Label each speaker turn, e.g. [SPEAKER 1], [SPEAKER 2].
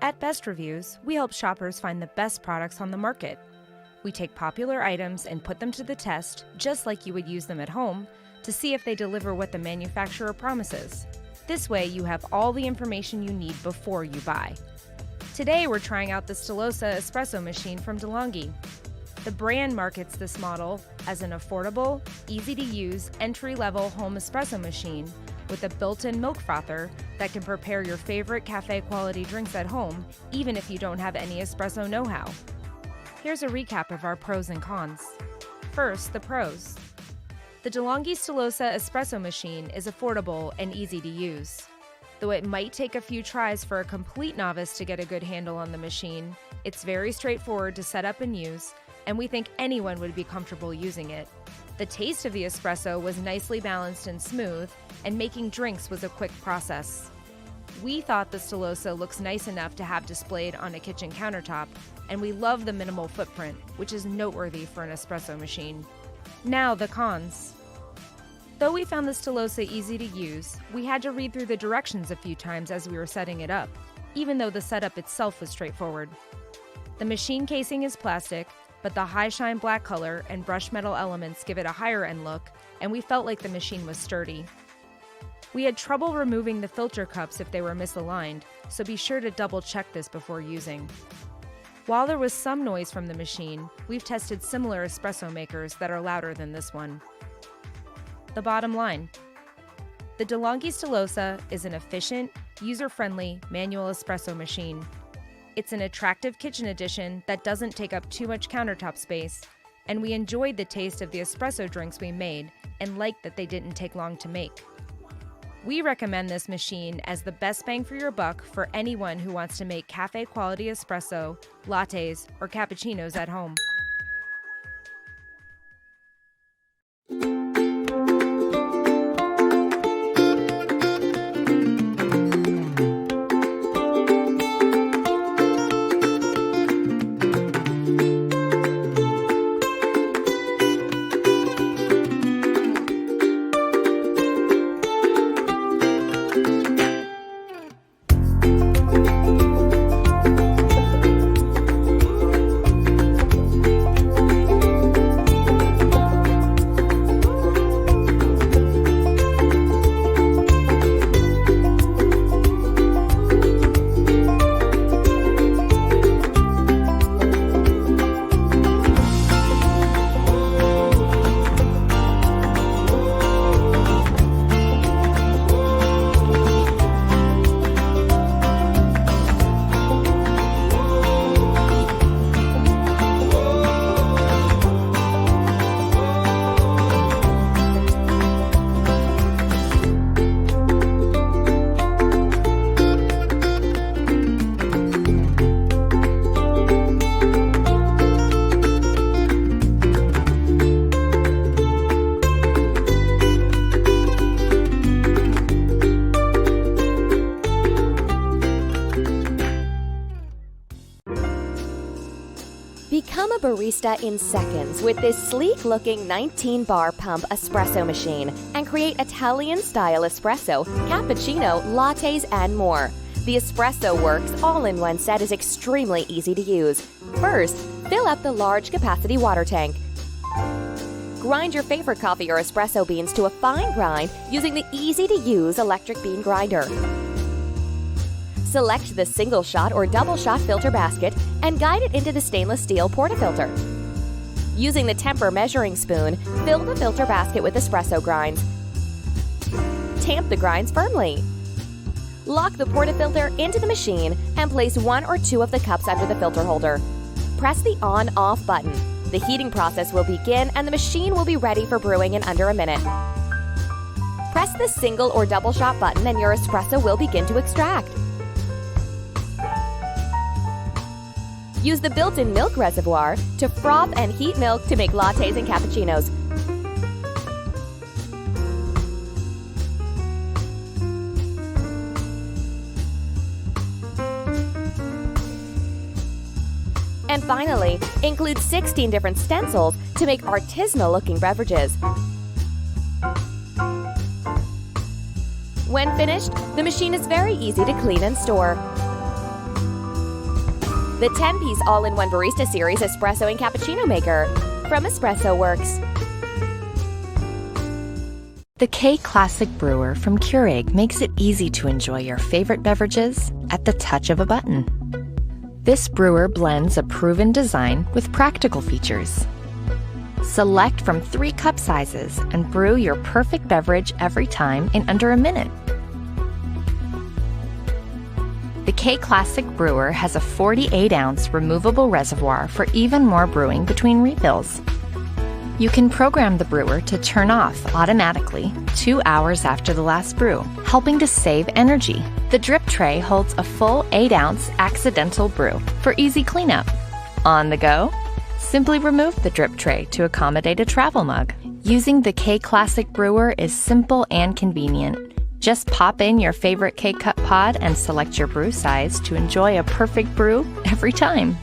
[SPEAKER 1] At Best Reviews, we help shoppers find the best products on the market. We take popular items and put them to the test, just like you would use them at home, to see if they deliver what the manufacturer promises. This way, you have all the information you need before you buy. Today, we're trying out the Stelosa espresso machine from DeLonghi. The brand markets this model as an affordable, easy-to-use, entry-level home espresso machine with a built-in milk frother that can prepare your favorite cafe-quality drinks at home, even if you don't have any espresso know-how. Here's a recap of our pros and cons. First, the pros. The DeLonghi Stelosa espresso machine is affordable and easy to use. Though it might take a few tries for a complete novice to get a good handle on the machine, it's very straightforward to set up and use, and we think anyone would be comfortable using it. The taste of the espresso was nicely balanced and smooth, and making drinks was a quick process. We thought the Stelosa looks nice enough to have displayed on a kitchen countertop, and we love the minimal footprint, which is noteworthy for an espresso machine. Now the cons. Though we found the Stelosa easy to use, we had to read through the directions a few times as we were setting it up, even though the setup itself was straightforward. The machine casing is plastic, but the high shine black color and brushed metal elements give it a higher end look, and we felt like the machine was sturdy. We had trouble removing the filter cups if they were misaligned, so be sure to double check this before using. While there was some noise from the machine, we've tested similar espresso makers that are louder than this one. The bottom line. The DeLonghi Stelosa is an efficient, user-friendly manual espresso machine. It's an attractive kitchen addition that doesn't take up too much countertop space, and we enjoyed the taste of the espresso drinks we made and liked that they didn't take long to make. We recommend this machine as the best bang for your buck for anyone who wants to make cafe-quality espresso, lattes, or cappuccinos at home.
[SPEAKER 2] Become a barista in seconds with this sleek-looking 19-bar pump espresso machine and create Italian-style espresso, cappuccino, lattes, and more. The espresso works all in one set is extremely easy to use. First, fill up the large capacity water tank. Grind your favorite coffee or espresso beans to a fine grind using the easy-to-use electric bean grinder. Select the single shot or double shot filter basket and guide it into the stainless steel portafilter. Using the temper measuring spoon, fill the filter basket with espresso grinds. Tamp the grinds firmly. Lock the portafilter into the machine and place one or two of the cups under the filter holder. Press the on-off button. The heating process will begin and the machine will be ready for brewing in under a minute. Press the single or double shot button and your espresso will begin to extract. Use the built-in milk reservoir to froth and heat milk to make lattes and cappuccinos. And finally, include 16 different stencils to make artisanal-looking beverages. When finished, the machine is very easy to clean and store. The 10-piece all-in-one Barista Series espresso and cappuccino maker from Espresso Works.
[SPEAKER 3] The K-Classic Brewer from Keurig makes it easy to enjoy your favorite beverages at the touch of a button. This brewer blends a proven design with practical features. Select from 3 cup sizes and brew your perfect beverage every time in under a minute. The K-Classic Brewer has a 48-ounce removable reservoir for even more brewing between refills. You can program the brewer to turn off automatically 2 hours after the last brew, helping to save energy. The drip tray holds a full 8-ounce accidental brew for easy cleanup. On the go? Simply remove the drip tray to accommodate a travel mug. Using the K-Classic Brewer is simple and convenient. Just pop in your favorite K-Cup pod and select your brew size to enjoy a perfect brew every time.